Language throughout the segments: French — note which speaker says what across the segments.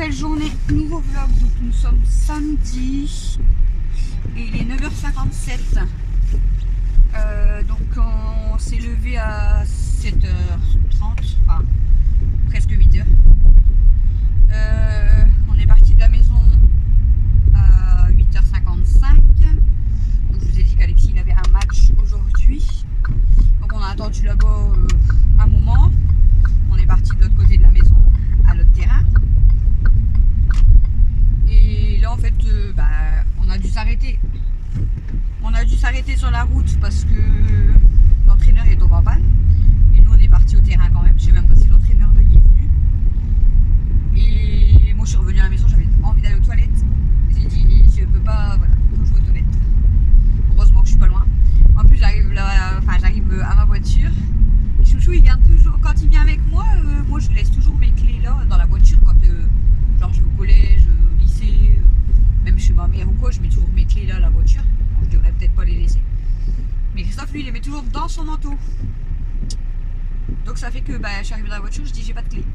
Speaker 1: nouvelle journée, nouveau vlog. Donc nous sommes samedi et il est 9h57. Donc on s'est levé à 7h30, enfin presque 8h. On est parti de la maison à 8h55. Donc je vous ai dit qu'Alexis il avait un match aujourd'hui. Donc on a attendu là-bas un moment. On est parti de l'autre côté de la maison à l'autre terrain. Et là en fait on a dû s'arrêter. On a dû s'arrêter sur la route parce que l'entraîneur est tombé en panne. Et nous on est parti au terrain quand même. Je sais même pas si l'entraîneur est venu. Et moi je suis revenue à la maison, j'avais envie d'aller aux toilettes. J'ai dit je peux pas, voilà, faut que je vais aux toilettes. Heureusement que je suis pas loin. En plus j'arrive à ma voiture. Chouchou il vient toujours, quand il vient avec moi, moi je laisse toujours mes clés là dans la voiture quand genre je vais au collège, au lycée, même chez ma mère ou quoi, je mets toujours mes clés là à la voiture. Bon, je devrais peut-être pas les laisser. Mais Christophe lui il les met toujours dans son manteau. Donc ça fait que je suis arrivée dans la voiture, je dis j'ai pas de clés.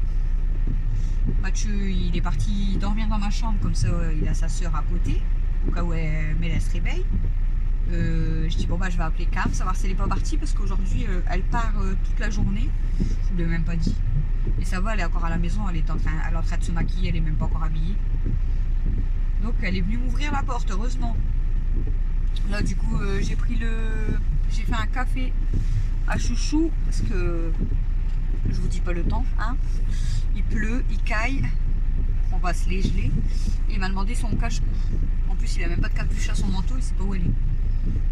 Speaker 1: Mathieu il est parti dormir dans ma chambre, comme ça il a sa soeur à côté, au cas où elle se réveille. Je dis bon je vais appeler Cam, savoir si elle est pas partie parce qu'aujourd'hui elle part toute la journée. Je vous l'ai même pas dit. Et ça va, elle est encore à la maison, elle est en train de se maquiller, elle est même pas encore habillée. Donc elle est venue m'ouvrir la porte, heureusement. Là du coup j'ai fait un café à Chouchou parce que je vous dis pas le temps, hein. Il pleut, il caille, on va se les geler. Et il m'a demandé son cache-cou. En plus il a même pas de capuche à son manteau, il sait pas où elle est.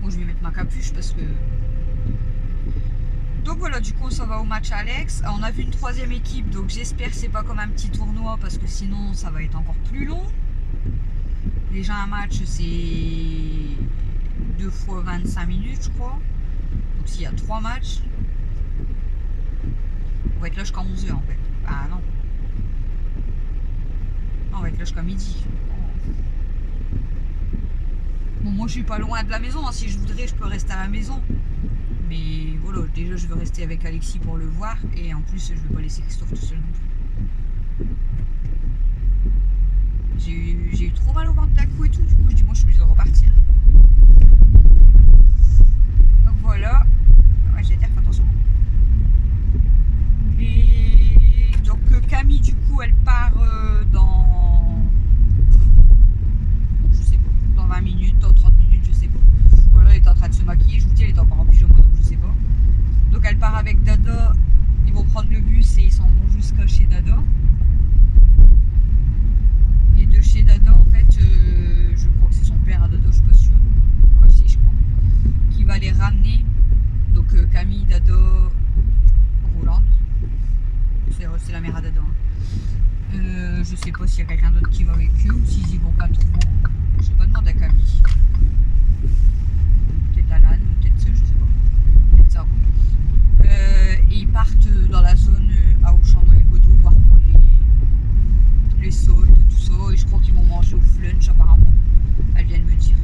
Speaker 1: Bon je vais mettre ma capuche parce que... Donc voilà, du coup on s'en va au match Alex. On a vu une troisième équipe, donc j'espère que c'est pas comme un petit tournoi parce que sinon ça va être encore plus long. Déjà un match c'est 2 fois 25 minutes je crois. Donc s'il y a 3 matchs, on va être là jusqu'à 11h en fait. Ah non. Non, on va être là jusqu'à midi. Bon moi je suis pas loin de la maison, hein. Si je voudrais je peux rester à la maison. Mais voilà, déjà je veux rester avec Alexis pour le voir. Et en plus je veux pas laisser Christophe tout seul non plus. J'ai eu trop mal au ventre d'un coup et tout. Du coup je dis moi je suis obligée de repartir. Donc voilà. Ouais, j'ai dire fais attention. Et donc Camille du coup elle part dans... Je sais pas. Dans 20 minutes, dans 30 minutes, je sais pas. Voilà, elle est en train de se maquiller. Je vous dis elle est encore en pyjama donc je sais pas. Donc elle part avec Dada. Ils vont prendre le bus et ils s'en vont jusqu'à chez Dada. Et de chez Dada en fait, je crois que c'est son père à Dada, je suis pas sûre. Ouais si je crois. Qui va les ramener. Donc Camille, Dada, Rolande. C'est la mère à Dada. Hein. Je sais pas s'il y a quelqu'un d'autre qui va avec eux ou s'ils y vont pas trop. Je sais pas demander à Camille. Peut-être Alan, peut-être je sais pas. Peut-être ça. Et ils partent dans la zone à Auchan-Noël-Godot voir pour les soldes, tout ça. Et je crois qu'ils vont manger au flunch apparemment. Elle vient de me dire.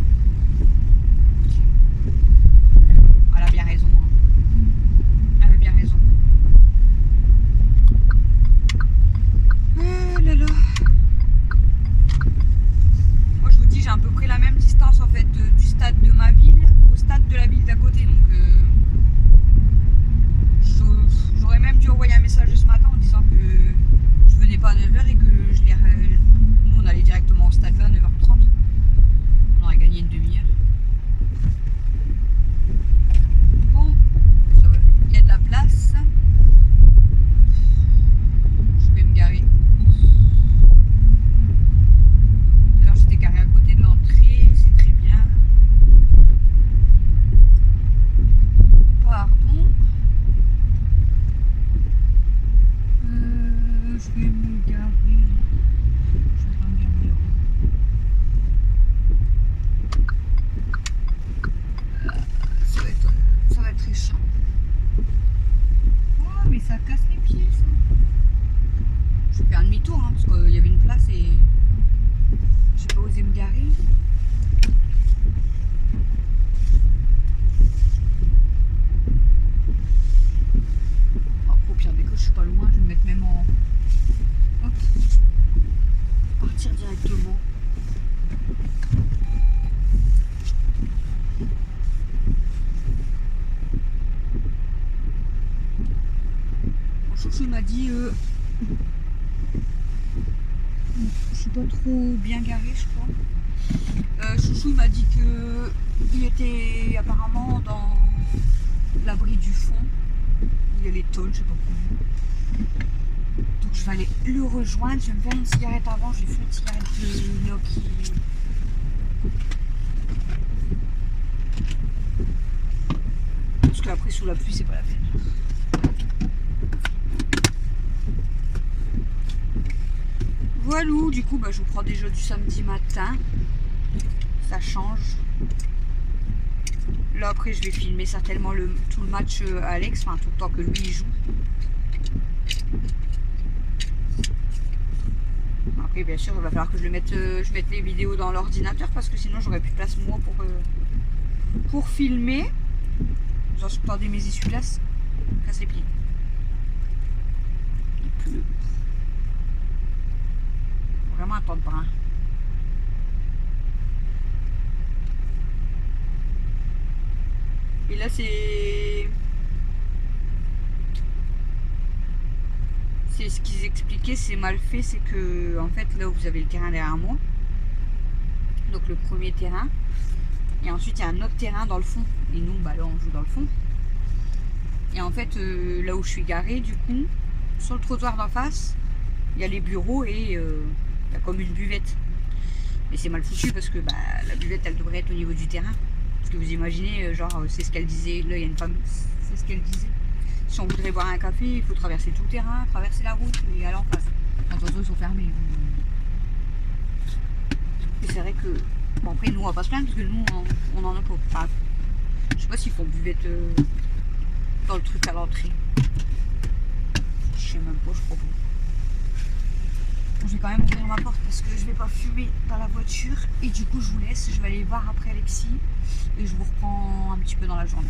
Speaker 1: Elle a bien raison. Hein. Elle a bien raison. Là là. Moi je vous dis j'ai à peu près la même distance en fait du stade de ma ville au stade de la ville d'à côté, donc j'aurais même dû envoyer un message ce matin en disant que je venais pas à 9h et que nous on allait directement au stade là à 9h30. m'a dit je suis pas trop bien garée, je crois. Chouchou il m'a dit que il était apparemment dans l'abri du fond. Il y a les tôles, je sais pas comment. Donc je vais aller le rejoindre. Je vais me faire une cigarette avant. Je vais faire une cigarette de gnocchi. Parce qu'après sous la pluie c'est pas la peine. Voilà, du coup je vous prends déjà du samedi matin. Ça change. Là après je vais filmer certainement tout le match à Alex, enfin tout le temps que lui il joue. Après bien sûr il va falloir que je mette les vidéos dans l'ordinateur parce que sinon j'aurais plus de place moi pour filmer. J'entendais mes essuie-glaces, casse les pieds. Il pleut. Vraiment un temps de brin. Et là c'est ce qu'ils expliquaient, c'est mal fait, c'est que en fait là où vous avez le terrain derrière moi, donc le premier terrain, et ensuite il y a un autre terrain dans le fond, et nous là on joue dans le fond, et en fait là où je suis garée, du coup sur le trottoir d'en face il y a les bureaux et il y a comme une buvette, mais c'est mal foutu parce que la buvette elle devrait être au niveau du terrain. Parce que vous imaginez, genre, c'est ce qu'elle disait, là il y a une femme, c'est ce qu'elle disait. Si on voudrait boire un café, il faut traverser tout le terrain, traverser la route et aller en face. Attention, ils sont fermés. Et c'est vrai que, bon après nous on va pas se plaindre parce que nous on en a pas. Enfin, je sais pas s'ils font buvette dans le truc à l'entrée. Je sais même pas, je crois pas. Je vais quand même ouvrir ma porte parce que je vais pas fumer dans la voiture et du coup je vous laisse, je vais aller voir après Alexis et je vous reprends un petit peu dans la journée.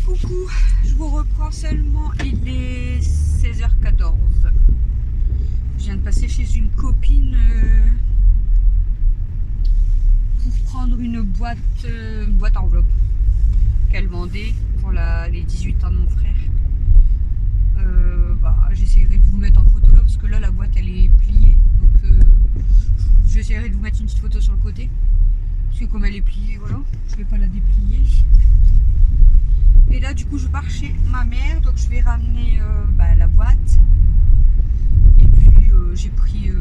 Speaker 1: Coucou, je vous reprends seulement, il est 16h14. Je viens de passer chez une copine pour prendre une boîte enveloppe qu'elle vendait pour les 18 ans de mon frère. J'essaierai de vous mettre en photo là parce que là la boîte elle est pliée, donc j'essaierai de vous mettre une petite photo sur le côté parce que comme elle est pliée, voilà, je vais pas la déplier. Et là du coup je pars chez ma mère, donc je vais ramener la boîte. Et puis j'ai pris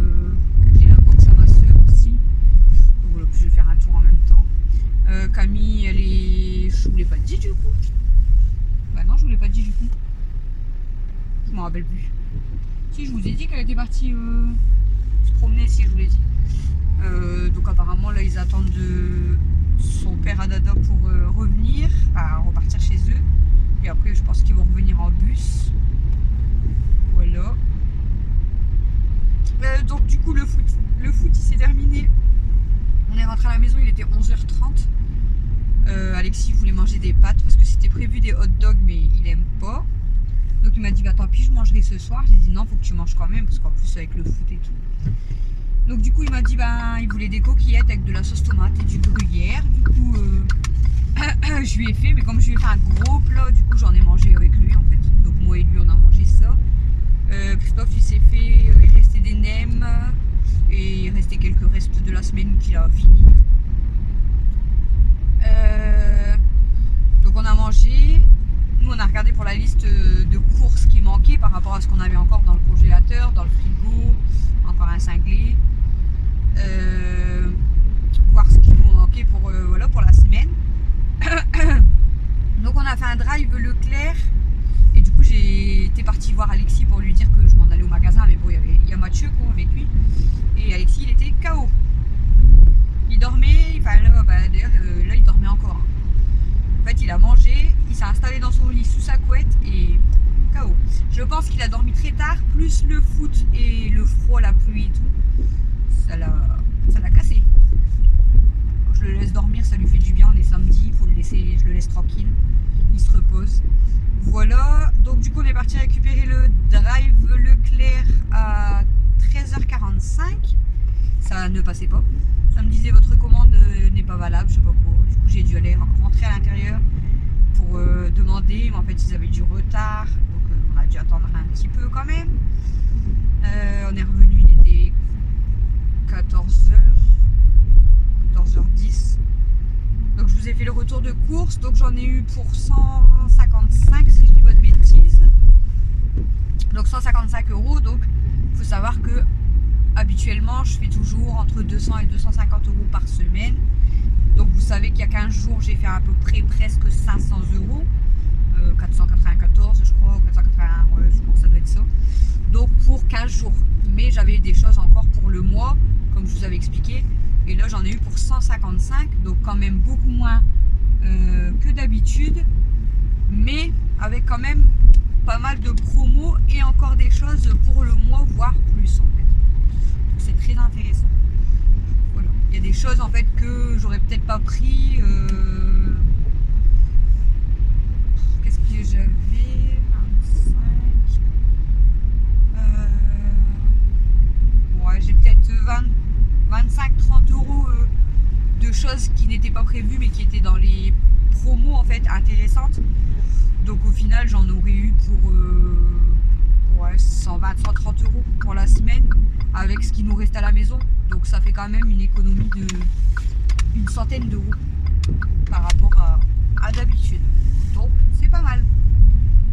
Speaker 1: la box à ma soeur aussi. Donc voilà, puis je vais faire un tour en même temps. Camille elle est... Je vous l'ai pas dit du coup. Bah non je vous l'ai pas dit du coup. Je m'en rappelle plus. Si je vous ai dit qu'elle était partie se promener, si je vous l'ai dit. Donc apparemment là ils attendent son père à Dada pour revenir, repartir chez eux. Et après je pense qu'ils vont revenir en bus. Voilà. Donc du coup le foot il s'est terminé. On est rentré à la maison, il était 11h30. Alexis voulait manger des pâtes parce que c'était prévu des hot dogs mais il aime pas. Donc il m'a dit tant pis je mangerai ce soir. J'ai dit non faut que tu manges quand même parce qu'en plus avec le foot et tout. Donc du coup il m'a dit il voulait des coquillettes avec de la sauce tomate et du gruyère. Du coup je lui ai fait, mais comme je lui ai fait un gros plat, du coup j'en ai mangé avec lui en fait. Donc moi et lui on a mangé ça. Christophe il s'est fait, il restait des nems et il restait quelques restes de la semaine qu'il a fini. Donc on a mangé. Nous on a regardé pour la liste de courses qui manquait par rapport à ce qu'on avait encore dans le congélateur, dans le frigo, encore un cinglé. Voir ce qui nous manquait pour la semaine. Donc on a fait un drive Leclerc et du coup j'étais partie voir Alexis pour lui dire que je m'en allais au magasin, mais bon il y a Mathieu quoi avec lui et Alexis il était KO. Il dormait, enfin là, d'ailleurs, là il dormait encore. Hein. En fait, il a mangé, il s'est installé dans son lit sous sa couette et KO. Je pense qu'il a dormi très tard, plus le foot et le froid, la pluie et tout, ça l'a cassé. Je le laisse dormir, ça lui fait du bien. On est samedi, faut le laisser, je le laisse tranquille. Il se repose. Voilà, donc du coup on est parti récupérer le drive Leclerc à 13h45. Ça ne passait pas. Ça me disait votre commande n'est pas valable, je sais pas quoi. Du coup j'ai dû aller rentrer à l'intérieur pour demander, mais en fait ils avaient du retard, donc on a dû attendre un petit peu quand même. On est revenu, il était 14h, 14h10. Donc je vous ai fait le retour de course, donc j'en ai eu pour 155 si je dis pas de bêtises. Donc 155 €, donc il faut savoir que habituellement je fais toujours entre 200 et 250 € par semaine. Donc vous savez qu'il y a 15 jours j'ai fait à peu près presque 500 €, 494 je crois, 481, ouais, je crois que ça doit être ça. Donc pour 15 jours, mais j'avais des choses encore pour le mois, comme je vous avais expliqué. Et là j'en ai eu pour 155, donc quand même beaucoup moins que d'habitude, mais avec quand même pas mal de promos et encore des choses pour le mois, voire plus en fait. Donc c'est très intéressant. Voilà. Il y a des choses en fait que j'aurais peut-être pas pris. Qu'est-ce que j'avais 25. Ouais, j'ai peut-être 25-30 € de choses qui n'étaient pas prévues mais qui étaient dans les promos en fait intéressantes. Donc au final j'en aurais eu pour 120-130 € pour la semaine avec ce qui nous reste à la maison. Donc ça fait quand même une économie de une centaine d'euros par rapport à d'habitude. Donc c'est pas mal.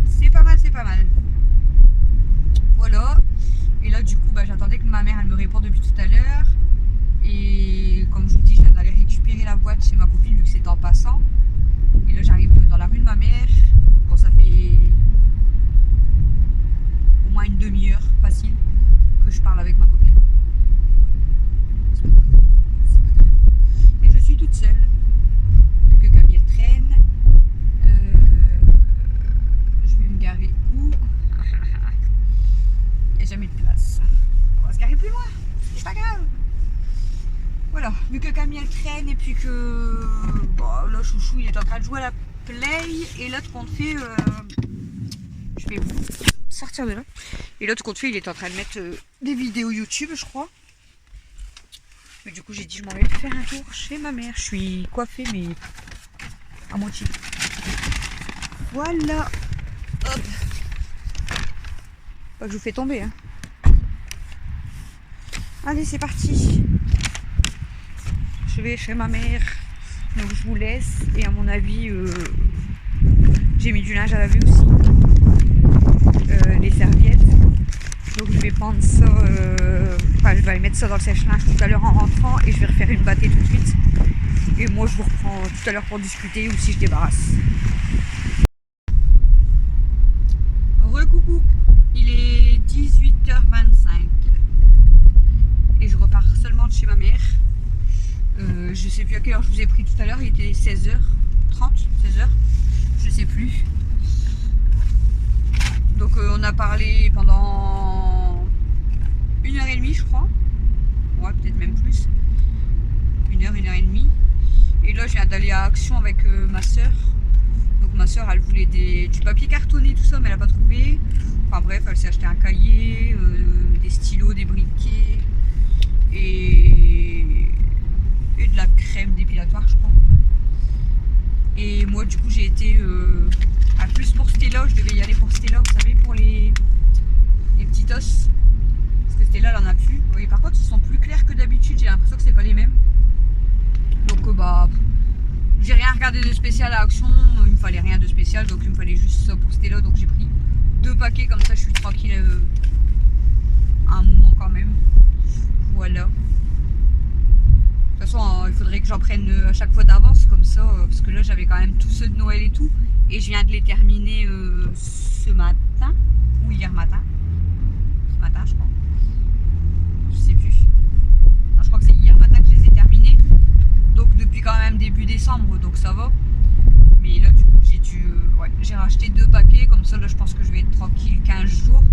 Speaker 1: C'est pas mal, c'est pas mal. Voilà. Et là du coup j'attendais que ma mère elle me réponde depuis tout à l'heure. Et comme je vous dis, je viens d'aller récupérer la boîte chez ma copine vu que c'était en passant. Et là j'arrive dans la rue de ma mère. Bon, ça fait au moins une demi-heure facile que je parle avec ma copine. Et je suis toute seule. Vu que Camille elle traîne. Je vais me garer où? Il n'y a jamais de place. On va se garer plus loin. C'est pas grave. Voilà, vu que Camille elle traîne et puis que bon, là Chouchou il est en train de jouer à la play et l'autre compte fait je vais sortir de là et l'autre compte fait il est en train de mettre des vidéos YouTube je crois. Mais du coup j'ai dit je m'en vais faire un tour chez ma mère. Je suis coiffée mais à moitié. Voilà. Hop. Pas que je vous fais tomber hein. Allez c'est parti. Je vais chez ma mère, donc je vous laisse. Et à mon avis, j'ai mis du linge à laver aussi, les serviettes. Donc je vais prendre ça, je vais aller mettre ça dans le sèche-linge tout à l'heure en rentrant et je vais refaire une bâtée tout de suite. Et moi je vous reprends tout à l'heure pour discuter ou si je débarrasse. Recoucou, il est 18h25 et je repars seulement de chez ma mère. Je sais plus à quelle heure je vous ai pris tout à l'heure, il était 16h30, 16h, je sais plus. Donc on a parlé pendant 1h30 je crois, ouais peut-être même plus, 1h, 1h30. Et là je viens d'aller à Action avec ma soeur. Donc ma soeur elle voulait du papier cartonné tout ça mais elle a pas trouvé. Enfin bref elle s'est acheté un cahier, des stylos, des briquets et de la crème dépilatoire je crois. Et moi du coup j'ai été à plus pour Stella, je devais y aller pour Stella, vous savez, pour les petits os. Parce que Stella elle en a plus. Oui, par contre ils sont plus clairs que d'habitude, j'ai l'impression que c'est pas les mêmes. Donc j'ai rien regardé de spécial à Action, il me fallait rien de spécial, donc il me fallait juste ça pour Stella, donc j'ai pris 2 paquets comme ça je suis tranquille à un moment quand même. Voilà. De toute façon, il faudrait que j'en prenne à chaque fois d'avance, comme ça, parce que là j'avais quand même tous ceux de Noël et tout, et je viens de les terminer ce matin, ou hier matin. Ce matin, je crois. Je sais plus. Non, je crois que c'est hier matin que je les ai terminés. quand même début décembre, donc ça va. Mais là, du coup, j'ai racheté 2 paquets. Comme ça, là, je pense que je vais être tranquille 15 jours.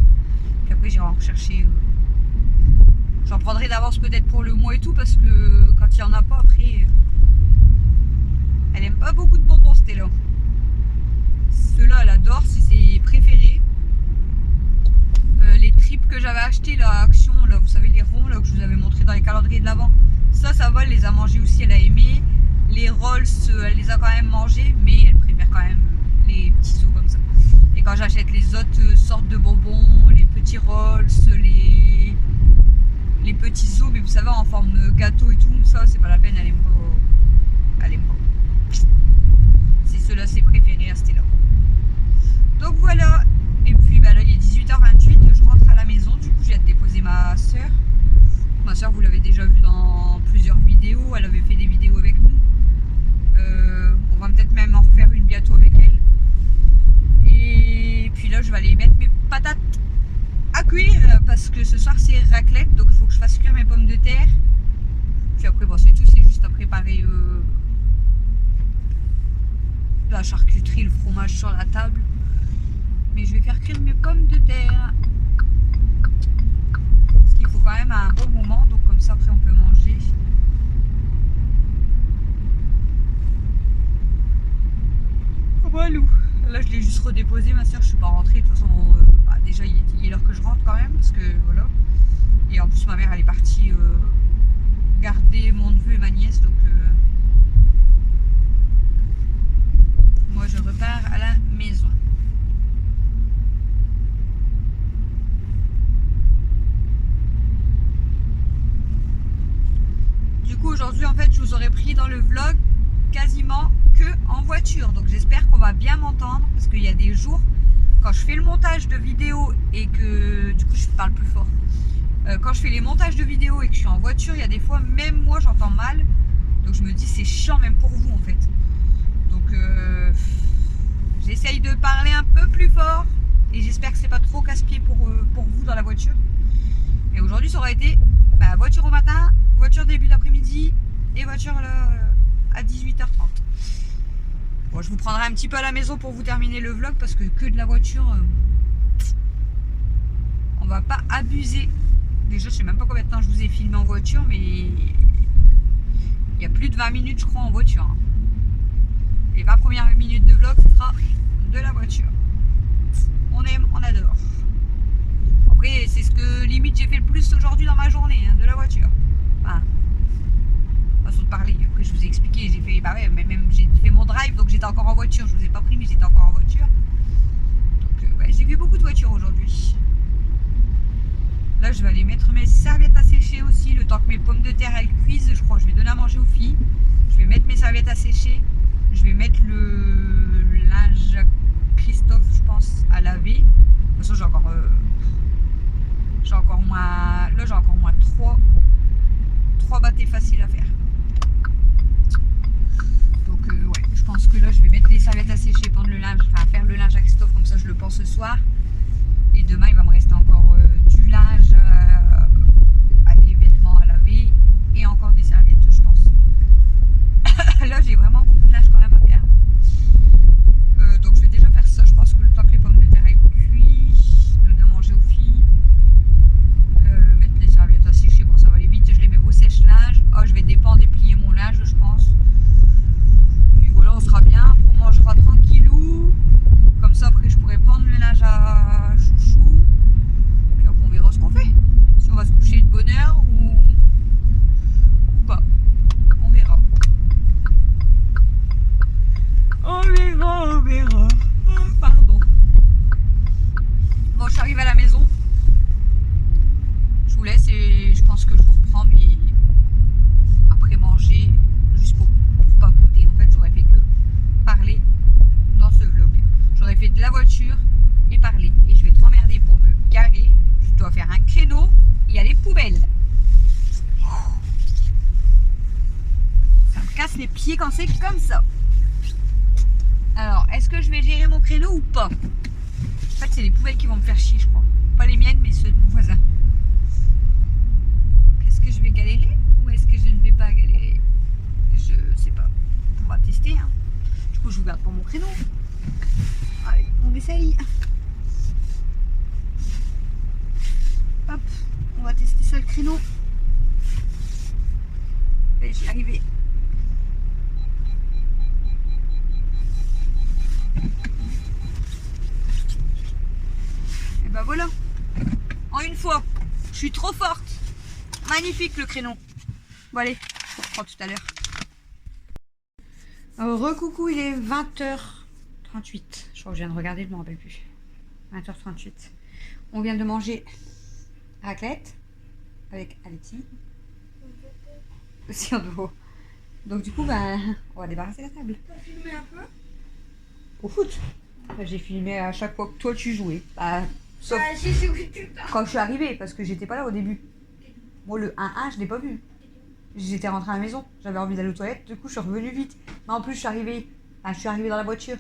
Speaker 1: Puis après, j'irai en rechercher. J'en prendrai d'avance peut-être pour le mois et tout, parce que quand il n'y en a pas, après, elle aime pas beaucoup de bonbons, Stella. Ceux-là, elle adore, c'est ses préférés. Les tripes que j'avais achetées, la Action, là, vous savez, les ronds là, que je vous avais montré dans les calendriers de l'avant, ça va, elle les a mangés aussi, elle a aimé. Les rolls, elle les a quand même mangés, mais elle préfère quand même les petits os comme ça. Et quand j'achète les autres sortes de bonbons, les petits rolls, les petits os, mais vous savez, en forme de gâteau et tout, ça, c'est pas la peine, elle aime pas. Elle aime pas. C'est ceux-là, ses préférés à Stella. Donc voilà. Et puis bah là, il est 18h28, je rentre à la maison. Du coup, je viens de déposer ma soeur. Ma soeur, vous l'avez déjà vu dans plusieurs vidéos. Elle avait fait des vidéos avec nous. On va peut-être même en refaire une bientôt avec elle. Et puis là, je vais aller mettre mes patates à cuire parce que ce soir, c'est raclette. Donc, il faut que je fasse cuire mes pommes de terre. Puis après, bon, c'est tout. C'est juste à préparer la charcuterie, le fromage sur la table. Mais je vais faire cuire mes pommes de terre. Parce qu'il faut quand même un bon moment. Donc comme ça, après, on peut manger. Voilà. Là, je l'ai juste redéposé, ma soeur. Je suis pas rentrée. De toute façon, déjà, il est l'heure que je rentre quand même. Parce que voilà. Et en plus, ma mère, elle est partie garder mon neveu et ma nièce. Donc, moi, je repars à la maison. Du coup, aujourd'hui, en fait, je vous aurais pris dans le vlog quasiment que en voiture. Donc, j'espère qu'on va bien m'entendre parce qu'il y a des jours, quand je fais le montage de vidéos et que, du coup, je parle plus fort. Quand je fais les montages de vidéos et que je suis en voiture, il y a des fois, même moi, j'entends mal. Donc, je me dis, c'est chiant même pour vous, en fait. Donc, j'essaye de parler un peu plus fort et j'espère que c'est pas trop casse-pied pour vous dans la voiture. Mais aujourd'hui, ça aurait été voiture au matin, voiture début d'après-midi et voiture à 18h30. Bon, je vous prendrai un petit peu à la maison pour vous terminer le vlog parce que de la voiture, on va pas abuser. Déjà, je sais même pas combien de temps je vous ai filmé en voiture, mais il y a plus de 20 minutes, je crois, en voiture. Les 20 premières minutes de vlog, ce sera de la voiture. On aime, on adore. Après, c'est ce que limite j'ai fait le plus aujourd'hui dans ma journée, de la voiture. Enfin, façon de parler. Après, je vous ai expliqué, j'ai fait, mais même j'ai fait mon drive, donc j'étais encore en voiture. Je vous ai pas pris, mais j'étais encore en voiture. Donc, j'ai vu beaucoup de voitures aujourd'hui. Là, je vais aller mettre mes serviettes à sécher aussi, le temps que mes pommes de terre elles cuisent. Je crois que je vais donner à manger aux filles. Je vais mettre mes serviettes à sécher. Je vais mettre le linge à Christophe, je pense, à laver. De toute façon, j'ai encore moins. Là, j'ai encore moins 3 bâtés faciles à faire. Donc, ouais, je pense que là, je vais mettre les serviettes à sécher, prendre le linge, enfin faire le linge à Christophe, comme ça, je le pense ce soir. Et demain, il va me rester encore du linge, des vêtements à laver et encore des serviettes, je pense. Là, j'ai vraiment beaucoup de linge quand même à faire. Donc, je vais déjà faire ça. Je pense que le temps que les pommes de terre aient cuit, donner à manger aux filles, mettre les serviettes à sécher. Bon, ça va aller vite. Je les mets au sèche-linge. Oh, je vais dépendre et plier mon linge, je pense. Puis voilà, on sera bien. On mangera tranquillou. Comme ça, après, je pourrai prendre le linge à chouchou. Puis après, on verra ce qu'on fait. Si on va se coucher de bonne heure ou pas. On verra. On verra. Pardon. Bon, je suis arrivée à la maison. Je vous laisse et je pense que je vous reprends, mais après manger, juste pour papoter. En fait, j'aurais fait que parler dans ce vlog. J'aurais fait de la voiture et parler. Et je vais trop emmerder pour me garer. Je dois faire un créneau. Il y a les poubelles. Ça me casse les pieds quand c'est comme ça. Alors, est-ce que je vais gérer mon créneau ou pas? En fait, c'est les poubelles qui vont me faire chier, je crois. Pas les miennes, mais ceux de mon voisin. Est-ce que je vais galérer ou est-ce que je ne vais pas galérer? Je sais pas. tester. Hein. Du coup, je vous garde pour mon créneau. Allez, on essaye. Hop, on va tester ça le créneau. Allez, j'y arrivé. Et ben voilà. En une fois. Je suis trop forte. Magnifique le créneau. Bon allez, on reprend tout à l'heure. Recoucou, il est 20h38. Je crois que je viens de regarder, je ne me rappelle plus. 20h38. On vient de manger raclette avec Alexis. Aussi en duo. Donc du coup, ben, on va débarrasser la table.
Speaker 2: T'as filmé un peu?
Speaker 1: Au foot. J'ai filmé à chaque fois que toi tu jouais. Bah, sauf
Speaker 2: J'ai joué tout le temps.
Speaker 1: quand je suis arrivée, parce que j'étais pas là au début. Moi, le 1-1, je l'ai pas vu. J'étais rentrée à la maison, j'avais envie d'aller aux toilettes, du coup je suis revenue vite. Mais en plus je suis arrivée dans la voiture.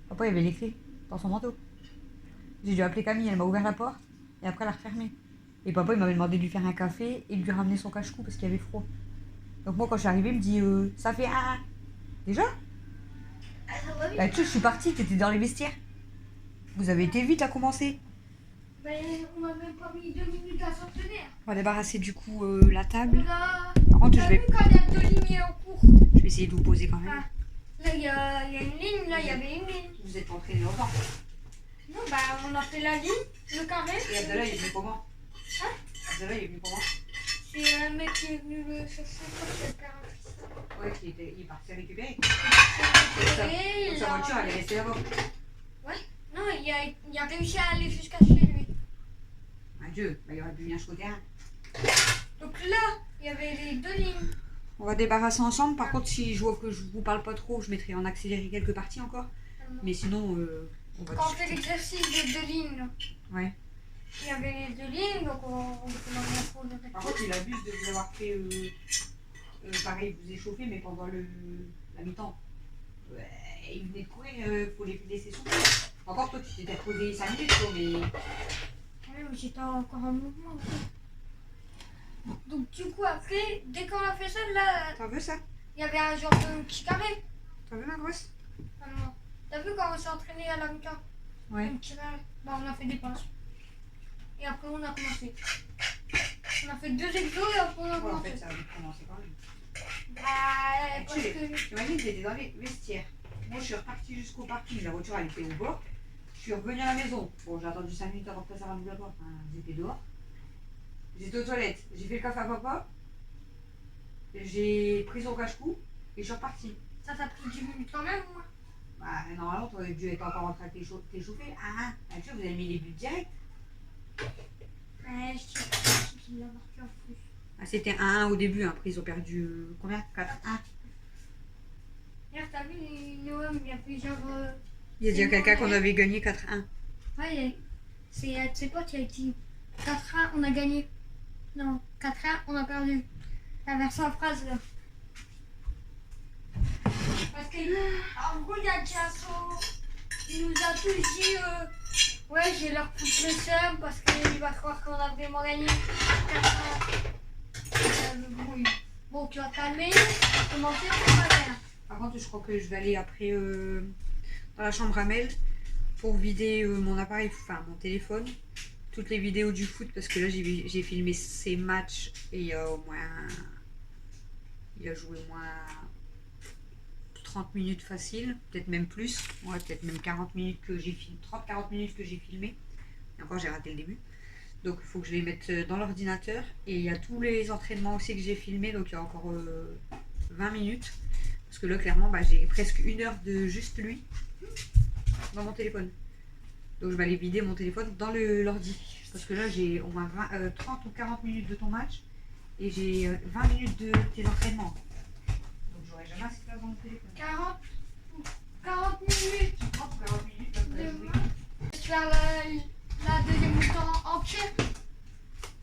Speaker 1: Papa il avait les clés dans son manteau. J'ai dû appeler Camille, elle m'a ouvert la porte et après elle a refermé. Et papa il m'avait demandé de lui faire un café et de lui ramener son cache-cou parce qu'il y avait froid. Donc moi quand je suis arrivée il me dit ça fait 1-1. Déjà?
Speaker 2: Ah, ça va vite.
Speaker 1: Bah tu sais je suis partie, t'étais dans les vestiaires. Vous avez été vite à commencer.
Speaker 2: Mais on m'a même pas mis 2 minutes à s'entraîner.
Speaker 1: On va débarrasser du coup la table.
Speaker 2: Là,
Speaker 1: Par contre
Speaker 2: t'as vu quand il y a 2 lignes en cours?
Speaker 1: je vais essayer de vous poser quand même.
Speaker 2: Ah, là, il y a une ligne, là, il y avait une ligne.
Speaker 1: Vous êtes entraînés longtemps.
Speaker 2: Non, bah, on a fait la ligne, le carré.
Speaker 1: Et Abdallah il est venu comment?
Speaker 2: Hein?
Speaker 1: Abdallah il est venu comment?
Speaker 2: C'est un mec qui est venu le chercher pour le carré.
Speaker 1: Ouais, il est parti récupérer.
Speaker 2: Et
Speaker 1: Donc sa voiture, elle est restée là-bas.
Speaker 2: non, il a réussi à aller jusqu'à chez lui.
Speaker 1: Mon Dieu, bah, il aurait pu venir jusqu'au terrain.
Speaker 2: Donc là, il y avait les 2 lignes.
Speaker 1: On va débarrasser ensemble. Par contre, si je vois que je vous parle pas trop, je mettrai en accéléré quelques parties encore. Mais sinon, on va
Speaker 2: Quand on fait
Speaker 1: discuter.
Speaker 2: l'exercice de 2 lignes, là,
Speaker 1: Ouais.
Speaker 2: il y avait les 2 lignes, donc on fait dans le
Speaker 1: Par contre, il abuse de vous avoir fait pareil, vous échauffer, mais pendant la mi-temps. Ouais, il venait de courir, faut les laisser souffler. Encore toi, tu t'étais reposé 5 minutes, toi, mais.
Speaker 2: Ouais, mais j'étais encore en mouvement. Donc du coup, après, dès qu'on a fait ça, là,
Speaker 1: T'en veux ça?
Speaker 2: il y avait un genre de petit carré.
Speaker 1: T'en veux ma grosse?
Speaker 2: Ah non. T'as vu quand on s'est entraîné à la mi-temps?
Speaker 1: Ouais.
Speaker 2: Un petit carré. Bah, on a fait des pinces. Et après, on a commencé. On a fait 2 exos et après, on a
Speaker 1: Ouais, en
Speaker 2: commencé.
Speaker 1: fait, ça a vite commencé quand même.
Speaker 2: Bah, parce que...
Speaker 1: T'imagines, j'étais dans les vestiaires. Moi, je suis repartie jusqu'au parking. La voiture, elle était au bord. Je suis revenue à la maison. Bon, j'ai attendu 5 minutes avant que ça rentre la porte. Enfin, j'étais dehors. J'étais aux toilettes. J'ai fait le café à papa. J'ai pris son cache-cou et je suis repartie.
Speaker 2: Ça t'a pris 10 minutes quand même, moi.
Speaker 1: Bah, normalement, tu aurais dû être encore en train de t'échauffer. Ah, ah, tu sais, vous avez mis les buts directs.
Speaker 2: Ouais, je sais qu'il l'a marqué en plus.
Speaker 1: Ah, c'était 1-1 au début. Après, ils ont perdu combien? 4-1.
Speaker 2: Hier, t'as vu, Noam, il y a plusieurs...
Speaker 1: Il y a déjà quelqu'un qu'on avait gagné 4-1.
Speaker 2: Ouais, c'est un de ses potes qui a dit 4-1, on a gagné. Non, 4-1, on a perdu. La version phrase là. Parce qu'en gros, il y a Kiasso, il nous a tous dit ouais, j'ai leur foutu le seum parce qu'il va croire qu'on a vraiment gagné 4-1. Bon, tu vas te calmer, commencer, on va faire.
Speaker 1: Par contre, je crois que je vais aller après dans la chambre à Mel pour vider mon appareil, enfin mon téléphone, toutes les vidéos du foot parce que là j'ai filmé ces matchs et il y a au moins. Il a joué au moins 30 minutes facile, peut-être même plus, ouais, peut-être même 40 minutes que j'ai filmé, 30-40 minutes que j'ai filmé. Et encore, j'ai raté le début. Donc, il faut que je les mette dans l'ordinateur. Et il y a tous les entraînements aussi que j'ai filmés, donc il y a encore 20 minutes. Parce que là, clairement, bah, j'ai presque 1 heure de juste lui dans mon téléphone. Donc, je vais aller vider mon téléphone dans l'ordi. Parce que là, j'ai au moins 30 ou 40 minutes de ton match. Et j'ai 20 minutes de tes entraînements. Donc j'aurai jamais assez de place dans mon téléphone.
Speaker 2: 40 minutes
Speaker 1: 30 ou 40 minutes, là,
Speaker 2: de
Speaker 1: pour jouer.
Speaker 2: match. Faire la deuxième mi-temps entière.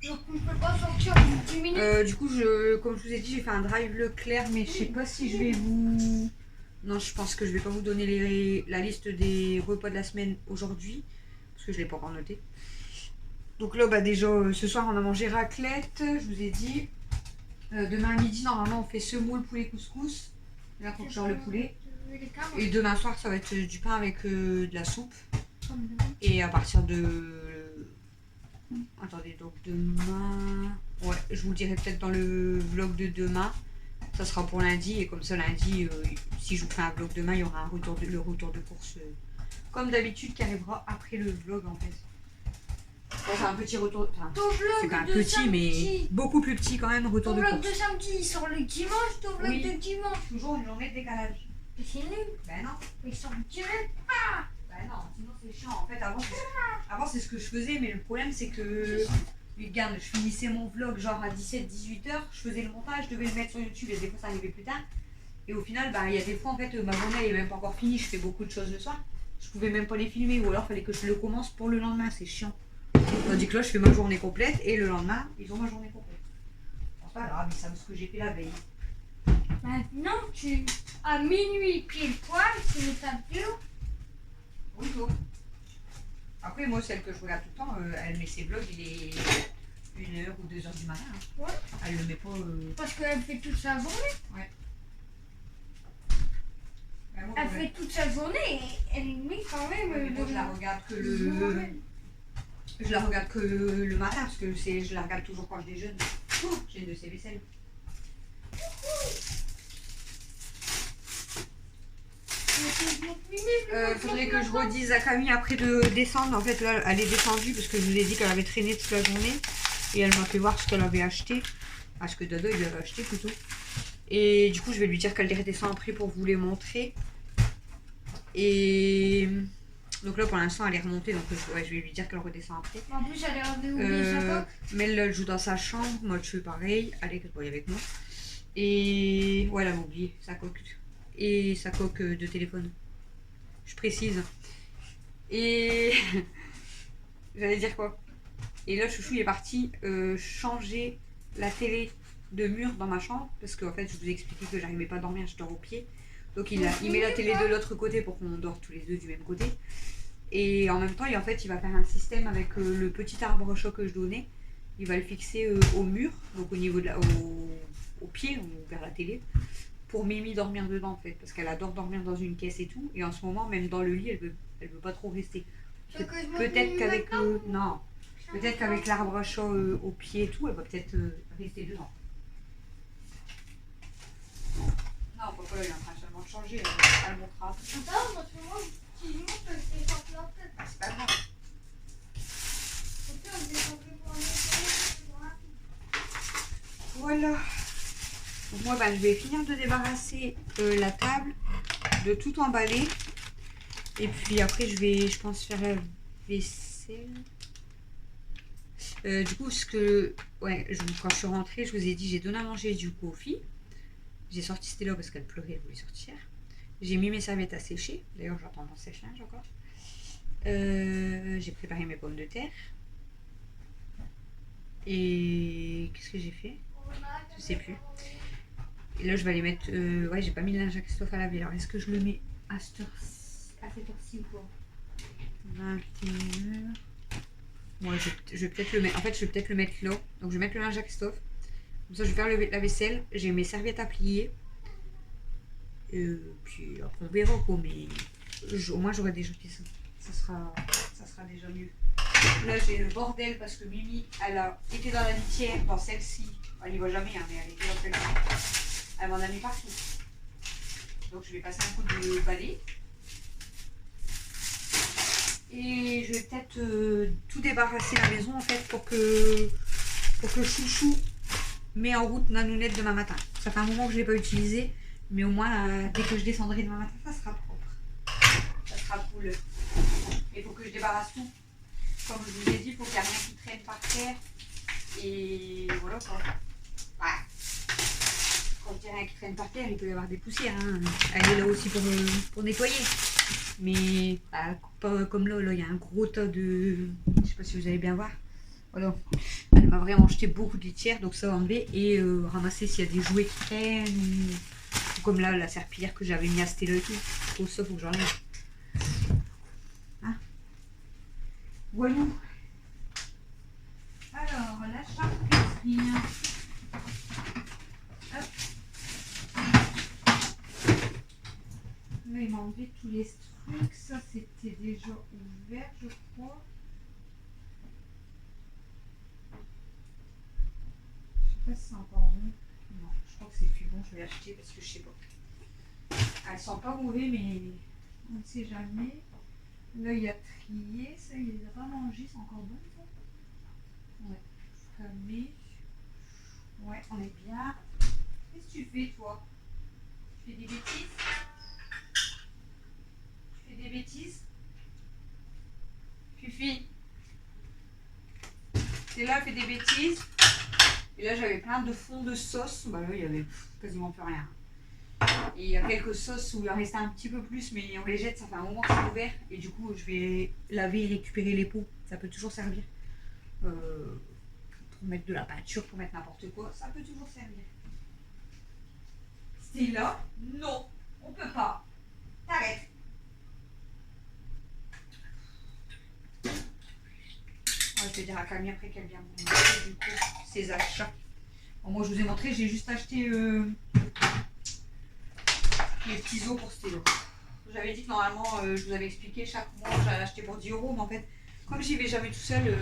Speaker 2: Donc on ne peut pas sortir 10 minutes.
Speaker 1: Du coup, comme je vous ai dit, j'ai fait un drive Leclerc, mais je sais pas si je vais vous... Non, je pense que je vais pas vous donner la liste des repas de la semaine aujourd'hui. Parce que je l'ai pas encore noté. Donc là, bah déjà, ce soir, on a mangé raclette, je vous ai dit. Demain à midi, normalement, on fait semoule poulet couscous. Là, faut que je gère le poulet.
Speaker 2: Les câbles.
Speaker 1: Et demain soir, ça va être du pain avec de la soupe. Et à partir de... Attendez, donc demain... Ouais, je vous le dirai peut-être dans le vlog de demain. Ça sera pour lundi. Et comme ça, lundi, si je vous fais un vlog demain, il y aura le retour de course. Comme d'habitude, qui arrivera après le vlog, en fait. Bon, c'est un petit retour... Enfin, c'est pas un petit, mais beaucoup plus petit quand même, retour
Speaker 2: Ton
Speaker 1: de
Speaker 2: vlog
Speaker 1: course.
Speaker 2: de samedi, il sort le dimanche, ton vlog
Speaker 1: Oui.
Speaker 2: de dimanche.
Speaker 1: Toujours une journée de décalage.
Speaker 2: Mais c'est nul.
Speaker 1: Ben non.
Speaker 2: Mais il sort direct.
Speaker 1: Ben non, sinon c'est chiant. En fait, avant c'est ce que je faisais, mais le problème c'est que, regarde, je finissais mon vlog genre à 17-18 heures, je faisais le montage, je devais le mettre sur YouTube et des fois ça arrivait plus tard. Et au final, il y a des fois en fait, ma journée elle est même pas encore finie, je fais beaucoup de choses le soir. Je pouvais même pas les filmer ou alors fallait que je le commence pour le lendemain, c'est chiant. Tandis que là, je fais ma journée complète et le lendemain, ils ont ma journée complète. C'est pas grave, ils savent ce que j'ai fait la veille.
Speaker 2: Maintenant, à minuit pile poil, tu mets ta vidéo.
Speaker 1: Oui, toi. Après, moi, celle que je regarde tout le temps, elle met ses vlogs, il est 1h ou 2h du matin. Hein.
Speaker 2: Ouais.
Speaker 1: Elle le met pas.
Speaker 2: Parce qu'elle fait toute sa journée.
Speaker 1: Ouais. Ben, moi,
Speaker 2: Elle fait toute sa journée et elle met quand même.
Speaker 1: Ouais, mais moi, je la regarde que le. Je la regarde que le matin parce que je la regarde toujours quand je déjeune. J'ai de ces vaisselles. Faudrait que je redise à Camille après de descendre. En fait, là, elle est descendue parce que je vous ai dit qu'elle avait traîné toute la journée. Et elle m'a fait voir ce qu'elle avait acheté. Ah, ce que Dodo il avait acheté plutôt. Et du coup, je vais lui dire qu'elle redescend après pour vous les montrer. Et donc là, pour l'instant, elle est remontée. Donc je vais lui dire qu'elle redescend après.
Speaker 2: En plus, elle a oublié sa coque.
Speaker 1: Mais elle joue dans sa chambre. Moi, je fais pareil. Elle est avec moi. Et voilà, elle m'a oublié sa coque. Et sa coque de téléphone. Je précise. Et j'allais dire quoi? Et là, Chouchou il est parti changer la télé de mur dans ma chambre. Parce qu'en fait, je vous ai expliqué que j'arrivais pas à dormir, je dors au pied. Donc il met la télé de l'autre côté pour qu'on dort tous les deux du même côté. Et en même temps, il va faire un système avec le petit arbre choc que je donnais. Il va le fixer au mur, donc au niveau de au pied, ou vers la télé, pour Mimi dormir dedans en fait. Parce qu'elle adore dormir dans une caisse et tout. Et en ce moment, même dans le lit, elle veut pas trop rester. Peut-être qu'avec non. Peut-être qu'avec l'arbre à chat au pied et tout, elle va peut-être rester dedans. Non, papa, il est en train seulement de changer, elle montrera.
Speaker 2: Attends, parce que moi, si je monte, c'est pas plein en tête.
Speaker 1: C'est pas grave. Voilà. Donc moi, je vais finir de débarrasser la table, de tout emballer. Et puis après, je pense, faire la vaisselle. Du coup, quand je suis rentrée, je vous ai dit, j'ai donné à manger du coup aux filles. J'ai sorti Stella parce qu'elle pleurait, elle voulait sortir. J'ai mis mes serviettes à sécher. D'ailleurs, j'attends mon sèche-linge encore. J'ai préparé mes pommes de terre. Et qu'est-ce que j'ai fait? Je sais plus. Et là, je vais aller mettre... ouais, j'ai pas mis le linge à Christophe à laver. Alors, est-ce que je le mets à cette heure-ci ou pas? 21h. Moi, je vais peut-être le mettre. En fait, je vais peut-être le mettre là. Donc, je vais mettre le linge à Christophe. Comme ça, je vais faire la vaisselle. J'ai mes serviettes à plier. Puis après, on verra quoi. Mais au moins, j'aurai déjà fait ça. Ça sera déjà mieux. Là, j'ai le bordel parce que Mimi, elle a été dans la litière, dans celle-ci. Elle n'y va jamais, hein, mais elle était dans celle-ci. Elle m'en a mis partout. Donc, je vais passer un coup de balai. Et je vais peut-être tout débarrasser la maison en fait pour que Chouchou met en route Nanounette demain matin. Ça fait un moment que je ne l'ai pas utilisé, mais au moins dès que je descendrai demain matin, ça sera propre. Ça sera cool. Il faut que je débarrasse tout. Comme je vous ai dit, il faut qu'il n'y ait rien qui traîne par terre. Et voilà quoi. Ouais. Quand je dis rien qui traîne par terre, il peut y avoir des poussières. Hein. Elle est là aussi pour nettoyer. Mais pas comme là, il y a un gros tas de... Je sais pas si vous allez bien voir. Voilà. Elle m'a vraiment jeté beaucoup de litière, donc ça va enlever et ramasser s'il y a des jouets qui traînent. Ou comme là, la serpillière que j'avais mis à Stella et tout. Tout ça, faut que j'enlève. Hein? Voilà. Alors, la charcuterie. Hop. Là, il m'a enlevé tous les trucs. Ça, c'était déjà ouvert, je crois. Je sais pas si c'est encore bon. Non, je crois que c'est plus bon. Je vais l'acheter parce que je sais pas. Elles sont pas mauvaises, mais on ne sait jamais. Là, il y a trié. Ça, il les a pas mangés. C'est encore bon, ça? Ouais. Calmé. Ouais, on est bien. Qu'est-ce que tu fais, toi? Tu fais des bêtises? Tu fais des bêtises? Fifi, t'es là, fais des bêtises. Et là, j'avais plein de fonds de sauce. Bah là, il y avait quasiment plus rien. Et il y a quelques sauces où il en restait un petit peu plus, mais on les jette, ça fait un moment que c'est ouvert. Et du coup, je vais laver et récupérer les pots. Ça peut toujours servir. Pour mettre de la peinture, pour mettre n'importe quoi, ça peut toujours servir. C'est là? Non, on peut pas. T'arrêtes. Je vais dire à Camille après qu'elle vienne me montrer du coup ses achats. Bon, moi je vous ai montré, j'ai juste acheté les petits os pour stylo. J'avais dit que normalement, je vous avais expliqué, chaque mois j'allais acheter pour 10 €, mais en fait, comme j'y vais jamais tout seul,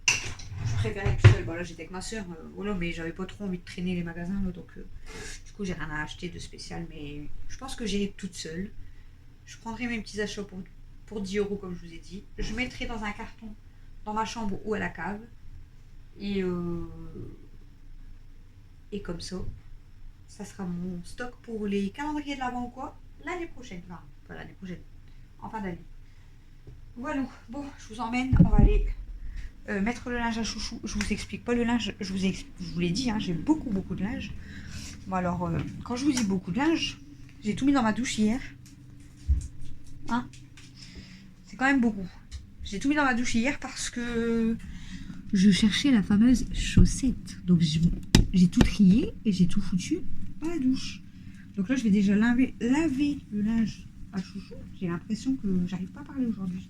Speaker 1: je préférais être tout seul. Bon, là j'étais avec ma soeur, voilà, mais j'avais pas trop envie de traîner les magasins, là, donc du coup j'ai rien à acheter de spécial, mais je pense que j'irai toute seule. Je prendrai mes petits achats pour 10 € comme je vous ai dit. Je mettrai dans un carton dans ma chambre ou à la cave. Et comme ça sera mon stock pour les calendriers de l'avant ou quoi l'année prochaine. Enfin, pas l'année prochaine, en fin d'année. Voilà, bon, je vous emmène. On va aller mettre le linge à chouchou. Je vous explique pas le linge, je vous l'ai dit, hein, j'ai beaucoup de linge. Bon alors, quand je vous dis beaucoup de linge, j'ai tout mis dans ma douche hier. Hein, c'est quand même beaucoup. J'ai tout mis dans ma douche hier parce que je cherchais la fameuse chaussette. Donc j'ai tout trié et j'ai tout foutu dans la douche. Donc là, je vais déjà laver le linge à chouchou. J'ai l'impression que j'arrive pas à parler aujourd'hui.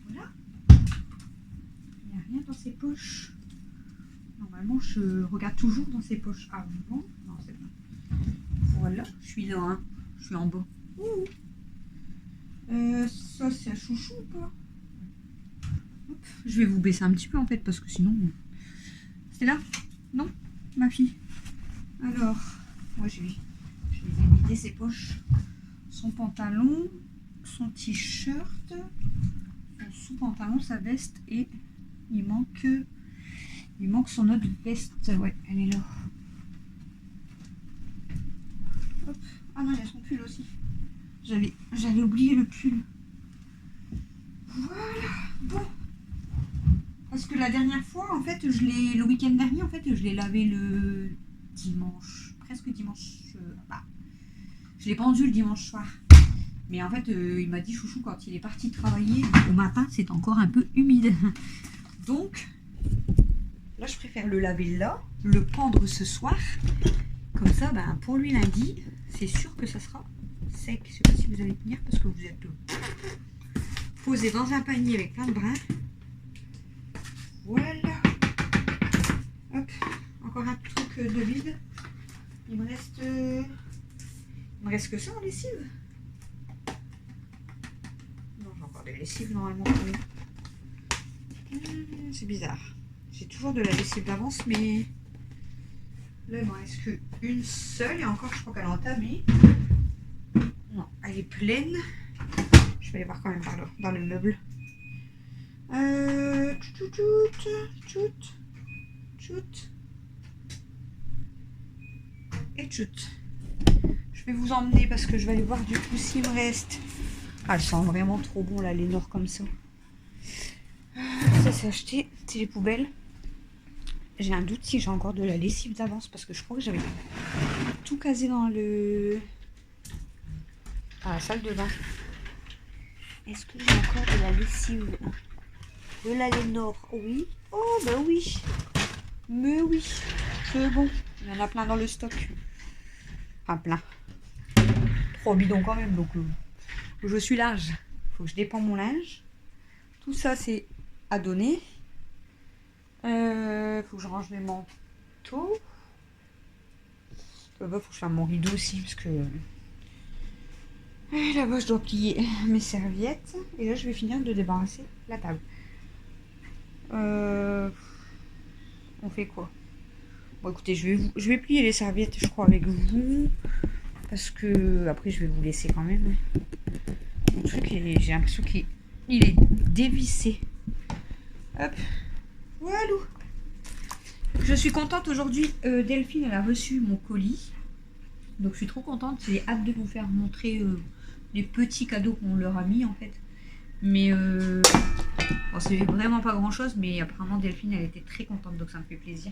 Speaker 1: Voilà. Il n'y a rien dans ses poches. Normalement, je regarde toujours dans ses poches avant. Non, c'est pas. Voilà, je suis là, hein. Je suis en bas. Ouh. Ça, c'est à chouchou ou pas? Hop, je vais vous baisser un petit peu en fait parce que sinon... C'est là? Non, ma fille. Alors, moi je vais vider ses poches. Son pantalon, son t-shirt, son sous-pantalon, sa veste et il manque son autre veste. Ouais, elle est là. Hop. Ah non, il y a son pull aussi. J'avais oublié le pull. Voilà. Bon. Parce que la dernière fois, en fait, le week-end dernier, en fait, je l'ai lavé le dimanche, presque dimanche. Je l'ai pendu le dimanche soir. Mais en fait, il m'a dit, chouchou, quand il est parti travailler, au matin, c'est encore un peu humide. Donc, là, je préfère le laver là, le pendre ce soir. Comme ça, ben, pour lui lundi, c'est sûr que ça sera sec. Je sais pas si vous allez tenir parce que vous êtes posé dans un panier avec plein de brins. Voilà. Hop, encore un truc de vide. Il me reste que ça en lessive. Non, j'ai encore des lessives normalement. C'est bizarre. J'ai toujours de la lessive d'avance, mais là, il me reste qu'une seule. Et encore, je crois qu'elle est entamée. Non, elle est pleine. Je vais aller voir quand même par là, dans le meuble. Et tchout. Je vais vous emmener parce que je vais aller voir du coup s'il me reste. Ah, elles sont vraiment trop bon là, les noirs comme ça. Ça c'est acheté, c'est les poubelles. J'ai un doute si j'ai encore de la lessive d'avance parce que je crois que j'avais tout casé dans la salle de bain. Est-ce que j'ai encore de la lessive? De la Lénore, oui. Oh, bah oui. Mais oui. C'est bon. Il y en a plein dans le stock. Enfin, plein. 3 bidons quand même, donc je suis large. Faut que je dépends mon linge. Tout ça, c'est à donner. Faut que je range mes manteaux. Faut que je fasse mon rideau aussi, parce que Et là-bas, je dois plier mes serviettes. Et là, je vais finir de débarrasser la table. On fait quoi? Bon, écoutez, je vais plier les serviettes, je crois, avec vous. Parce que après, je vais vous laisser quand même. Mon truc, j'ai l'impression qu'il est dévissé. Hop. Voilà. Je suis contente aujourd'hui. Delphine, elle a reçu mon colis. Donc, je suis trop contente. J'ai hâte de vous faire montrer les petits cadeaux qu'on leur a mis, en fait. Mais bon, c'est vraiment pas grand chose, mais apparemment Delphine elle était très contente, donc ça me fait plaisir.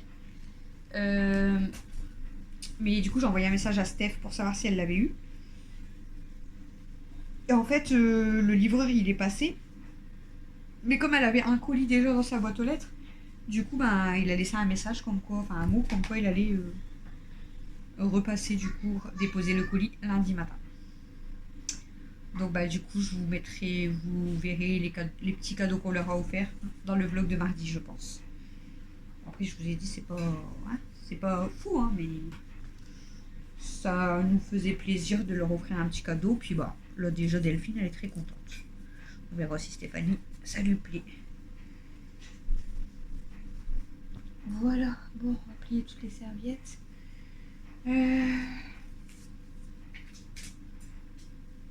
Speaker 1: Mais du coup j'ai envoyé un message à Steph pour savoir si elle l'avait eu. Et en fait le livreur il est passé, mais comme elle avait un colis déjà dans sa boîte aux lettres, du coup ben, il a laissé un message comme quoi, enfin un mot comme quoi il allait repasser du coup, déposer le colis lundi matin. Donc bah du coup je vous mettrai, vous verrez les petits cadeaux qu'on leur a offerts dans le vlog de mardi je pense. Après je vous ai dit c'est pas fou hein, mais ça nous faisait plaisir de leur offrir un petit cadeau. Puis bah là déjà Delphine elle est très contente. On verra si Stéphanie ça lui plaît. Voilà, bon on va plier toutes les serviettes.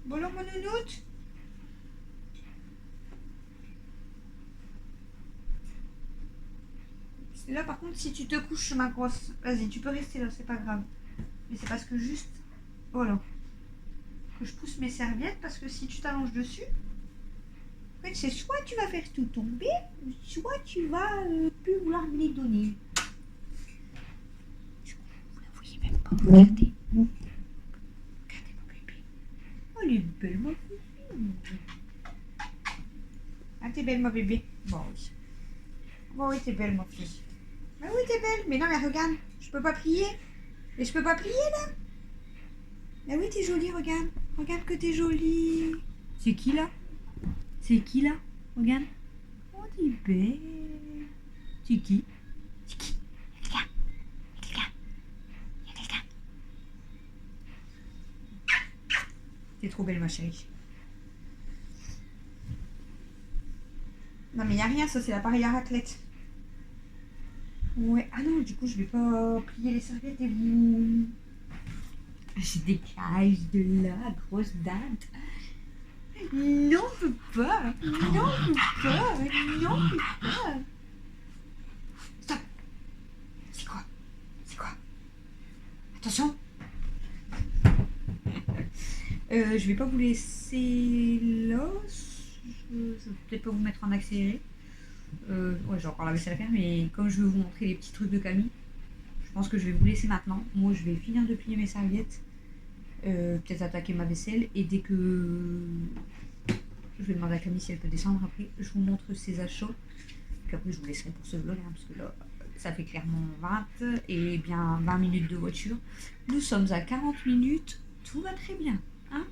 Speaker 1: Bon alors mon nounoute. Là par contre si tu te couches ma grosse, vas-y tu peux rester là, c'est pas grave. Mais c'est parce que juste, voilà, que je pousse mes serviettes parce que si tu t'allonges dessus, en fait c'est soit tu vas faire tout tomber, soit tu vas plus vouloir me les donner. Vous la voyez même pas, regardez. Regardez ma bébé. Oh elle est belle ma bébé. Ah t'es belle ma bébé. Bon oui. Bon oui t'es belle ma fille. Mais oui t'es belle. Mais non mais regarde, je peux pas plier. Et je peux pas plier là. Mais oui t'es jolie, regarde. Regarde que t'es jolie. C'est qui là? C'est qui là? Regarde. Oh t'es belle. C'est qui? C'est qui? Il y a quelqu'un. Il y a quelqu'un. T'es trop belle ma chérie. Non mais il y a rien, ça c'est l'appareil à raclette. Ouais, ah non, du coup je vais pas plier les serviettes et vous... Je dégage de là, grosse date. Non, on peut pas. Non, on peut pas. Non, on peut pas. Stop. C'est quoi? C'est quoi? Attention. Je vais pas vous laisser là. Je vais peut-être pas vous mettre en accéléré. Ouais, j'ai encore la vaisselle à faire, mais comme je veux vous montrer les petits trucs de Camille, je pense que je vais vous laisser maintenant. Moi, je vais finir de plier mes serviettes, peut-être attaquer ma vaisselle, et dès que je vais demander à Camille si elle peut descendre après, je vous montre ses achats. Puis après, je vous laisserai pour ce vlog, hein, parce que là, ça fait clairement 20 et bien 20 minutes de voiture. Nous sommes à 40 minutes, tout va très bien. Hein,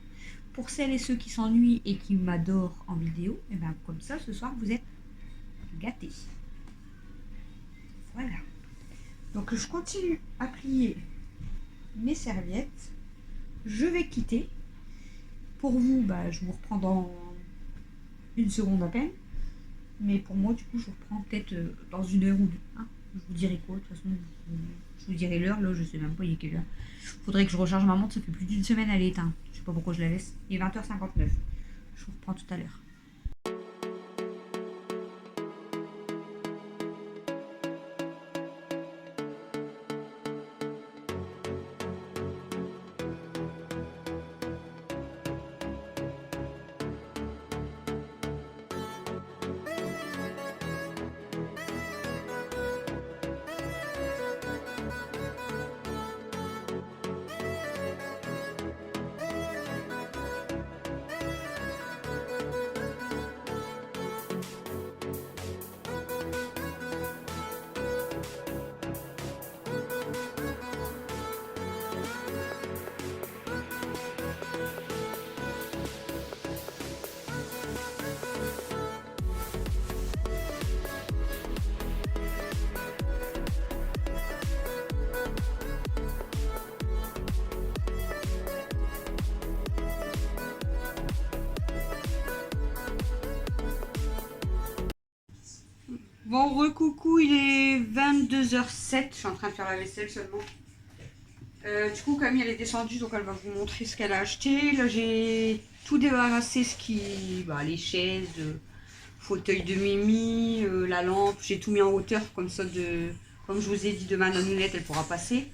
Speaker 1: pour celles et ceux qui s'ennuient et qui m'adorent en vidéo, et bien comme ça, ce soir, vous êtes gâtés. Voilà. Donc je continue à plier mes serviettes. Je vais quitter. Pour vous, bah, je vous reprends dans une seconde à peine. Mais pour moi, du coup, je reprends peut-être dans une heure ou deux. Hein. Je vous dirai quoi, de toute façon, je vous dirai l'heure. Là, je sais même pas il est quelle heure. Faudrait que je recharge ma montre, ça fait plus d'une semaine, elle est éteinte. Je sais pas pourquoi je la laisse. Il est 20h59. Je vous reprends tout à l'heure. Bon, recoucou, il est 22h07. Je suis en train de faire la vaisselle seulement. Du coup, Camille, elle est descendue, donc elle va vous montrer ce qu'elle a acheté. Là, j'ai tout débarrassé, ce qui... Bah, les chaises, fauteuil de Mimi, la lampe. J'ai tout mis en hauteur, comme ça, comme je vous ai dit, demain, la nounette, elle pourra passer.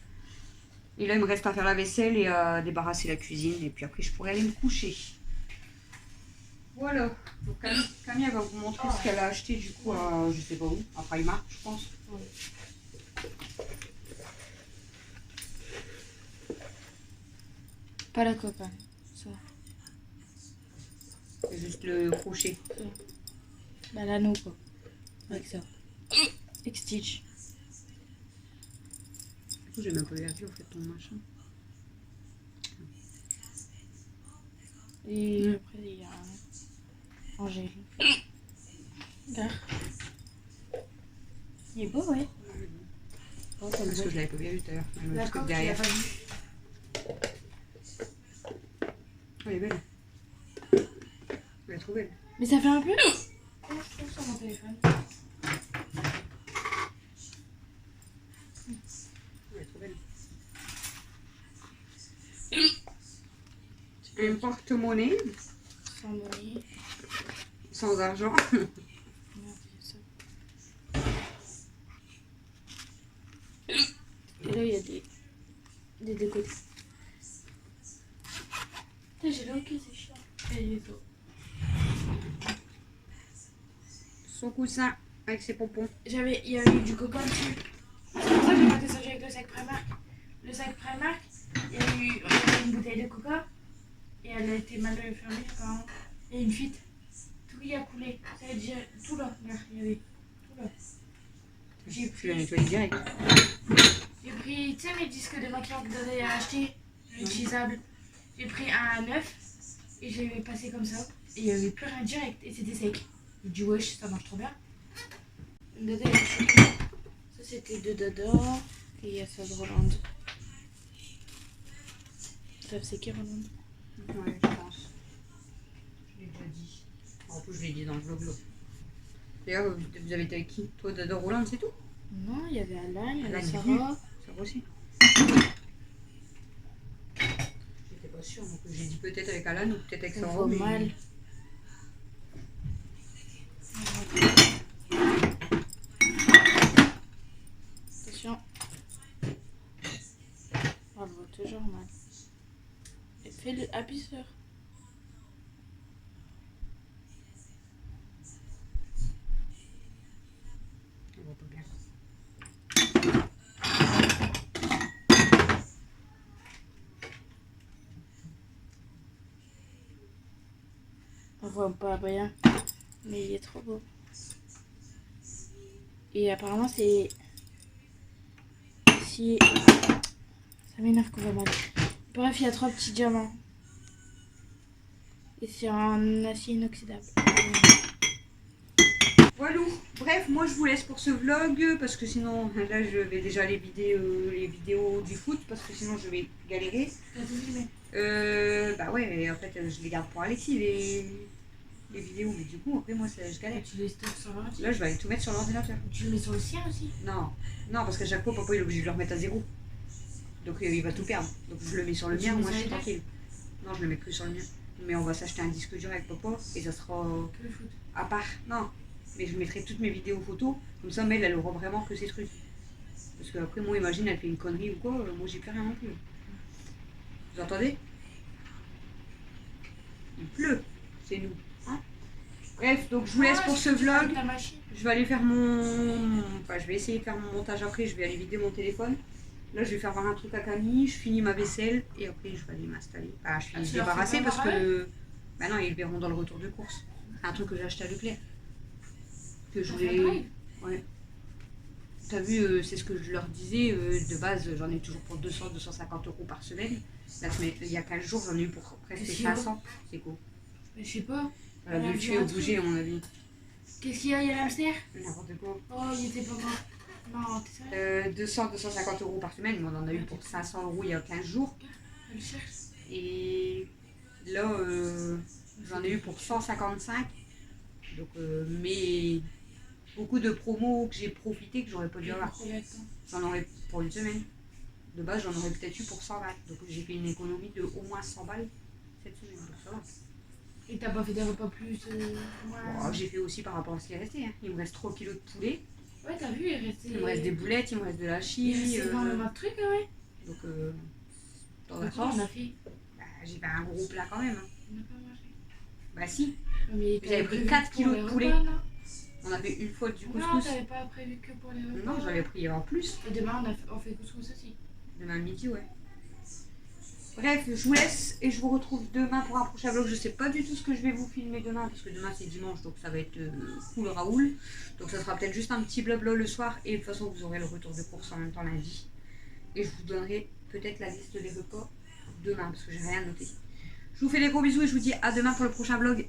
Speaker 1: Et là, il me reste à faire la vaisselle et à débarrasser la cuisine. Et puis après, je pourrai aller me coucher. Voilà. Donc Camille, elle va vous montrer ce qu'elle a acheté du coup à, je sais pas où, à Primark, je pense.
Speaker 3: Pas la coca, ça.
Speaker 1: C'est juste le crochet.
Speaker 3: Ça. Bah l'anneau quoi. Avec ça. Avec Stitch.
Speaker 1: Du coup, j'ai même pas vu en fait ton machin.
Speaker 3: Et après il y a Angèle. Regarde. Il est beau, ouais.
Speaker 1: Oh, parce que je l'avais pas bien vu tout à l'heure. Elle m'a dit que
Speaker 3: D'accord, tu l'as
Speaker 1: derrière.
Speaker 3: pas vu.
Speaker 1: Elle est belle. Elle est trop belle.
Speaker 3: Mais ça fait un peu. Comment je trouve sur mon téléphone?
Speaker 1: Elle est trop belle. Un porte-monnaie
Speaker 3: Sans monnaie.
Speaker 1: sans argent.
Speaker 3: Merde, c'est ça. Et là il y a des deux côtés. Putain, j'ai le hockey, c'est chiant. Et les dos.
Speaker 1: Son coussin avec ses pompons.
Speaker 3: Il y avait eu du coca dessus. C'est pour ça que j'ai pas descendu avec le sac Primark. Le sac Primark, il y avait une bouteille de coca et elle a été mal fermée apparemment. Il y a une fuite. Tout y a coulé. Ça veut dire tout là. Regarde, il y avait tout là.
Speaker 1: Tu l'as nettoyé direct.
Speaker 3: J'ai pris, tu sais, mes disques de maquillage que j'avais acheté, réutilisables. J'ai pris un neuf et je l'ai passé comme ça. Et il n'y avait plus rien direct et c'était sec. J'ai dit wesh, ça marche trop bien. Dada, il y a ça c'était de Dada et il y a ça de Roland. Ça c'est qui Roland?
Speaker 1: Ouais, je pense. Je l'ai déjà dit. En plus, je l'ai dit dans le vlog. D'ailleurs, vous avez été avec qui? Toi, Dada Roland, c'est tout?
Speaker 3: Non, il y avait Alain, il y avait
Speaker 1: Alain,
Speaker 3: Sarah.
Speaker 1: Ça aussi. J'étais pas sûre, donc j'ai dit peut-être avec Alan ou peut-être avec
Speaker 3: On
Speaker 1: Sarah.
Speaker 3: voit
Speaker 1: Mais...
Speaker 3: mal. Attention. On le voit toujours mal. Et fais le appuie-sur.
Speaker 1: On voit pas bien.
Speaker 3: On voit pas bien, mais il est trop beau. Et apparemment c'est... Si... Ça m'énerve qu'on voit mal. Bref, il y a 3 petits diamants. Et c'est en acier inoxydable.
Speaker 1: Voilà. Bref, moi je vous laisse pour ce vlog parce que sinon là je vais déjà les vidéos du foot parce que sinon je vais galérer. Bah ouais, et en fait je les garde pour Alexis les vidéos, mais du coup après moi je galère.
Speaker 3: Tu les stockes sur l'ordinateur.
Speaker 1: Là je vais aller tout mettre sur l'ordinateur.
Speaker 3: Tu le mets sur le sien aussi.
Speaker 1: Non, non parce qu'à chaque fois papa il est obligé de le remettre à zéro. Donc il va tout perdre. Donc je le mets sur le
Speaker 3: Tu
Speaker 1: mien,
Speaker 3: mets
Speaker 1: moi
Speaker 3: sur
Speaker 1: je suis
Speaker 3: les deux?
Speaker 1: tranquille. Non, je le mets que sur le mien. Mais on va s'acheter un disque dur avec papa et ça sera
Speaker 3: Que le foot.
Speaker 1: à part. Non, mais je mettrai toutes mes vidéos photos. Comme ça, Mel, elle aura vraiment que ces trucs. Parce que après, moi, imagine, elle fait une connerie ou quoi, moi, j'ai plus rien non plus. Vous entendez? Il pleut, c'est nous. Hein, bref, donc je vous laisse pour ce vlog.
Speaker 3: Ta machine.
Speaker 1: Je vais aller faire Enfin, je vais essayer de faire mon montage après. Je vais aller vider mon téléphone. Là, je vais faire voir un truc à Camille. Je finis ma vaisselle et après, je vais aller m'installer. Ah, je suis
Speaker 3: tu leur
Speaker 1: débarrassée
Speaker 3: fais
Speaker 1: parce
Speaker 3: pas
Speaker 1: que. Bah non, ils le verront dans le retour de course. Un truc que j'ai acheté à Leclerc. Que je voulais. Ouais. T'as vu, c'est ce que je leur disais. De base, j'en ai toujours pour 200-250 € par semaine. La semaine, il y a 15 jours, j'en ai eu pour presque
Speaker 3: Qu'est-ce qu'il y a
Speaker 1: 500. C'est cool.
Speaker 3: Mais je sais pas.
Speaker 1: Elle a dû le tuer au bouger, à mon avis.
Speaker 3: Qu'est-ce qu'il y a? Il y a l'hamster?
Speaker 1: N'importe quoi.
Speaker 3: Oh, il était pas mort. Non, t'es sérieux?
Speaker 1: 200-250 € par semaine, mais on en a eu pour 500 € il y a 15 jours.
Speaker 3: Je le cherche.
Speaker 1: Et là, j'en ai eu pour 155. Donc, mais beaucoup de promos que j'ai profité que j'aurais pas dû avoir.
Speaker 3: Combien de temps?
Speaker 1: J'en aurais pour une semaine. De base, j'en aurais peut-être eu pour 100 balles. Donc j'ai fait une économie de au moins 100 balles cette semaine. Donc ça va.
Speaker 3: Et t'as pas fait des repas plus
Speaker 1: Bon, j'ai fait aussi par rapport à ce qui est resté. Hein. Il me reste 3 kilos de poulet.
Speaker 3: Ouais, t'as vu, il restait.
Speaker 1: Il me reste des boulettes, il me reste de la
Speaker 3: Il
Speaker 1: chie.
Speaker 3: restait énormément de trucs, ouais.
Speaker 1: Donc, dans
Speaker 3: Et
Speaker 1: la
Speaker 3: toi,
Speaker 1: sauce,
Speaker 3: on a fait.
Speaker 1: bah, j'ai fait un gros plat quand même. Hein.
Speaker 3: On n'a pas mangé.
Speaker 1: Bah si,
Speaker 3: Mais
Speaker 1: J'avais pris
Speaker 3: prévu
Speaker 1: 4
Speaker 3: pour
Speaker 1: kilos
Speaker 3: les
Speaker 1: de poulet.
Speaker 3: repas, non?
Speaker 1: on a fait une fois du
Speaker 3: Non,
Speaker 1: couscous.
Speaker 3: t'avais pas prévu que pour les repas.
Speaker 1: Non, j'avais pris en plus.
Speaker 3: Et demain, on fait couscous aussi.
Speaker 1: Demain midi, ouais. Bref, je vous laisse et je vous retrouve demain pour un prochain vlog. Je sais pas du tout ce que je vais vous filmer demain parce que demain c'est dimanche donc ça va être cool Raoul. Donc ça sera peut-être juste un petit blabla le soir et de toute façon vous aurez le retour de course en même temps lundi. Et je vous donnerai peut-être la liste des repas demain parce que j'ai rien noté. Je vous fais des gros bisous et je vous dis à demain pour le prochain vlog.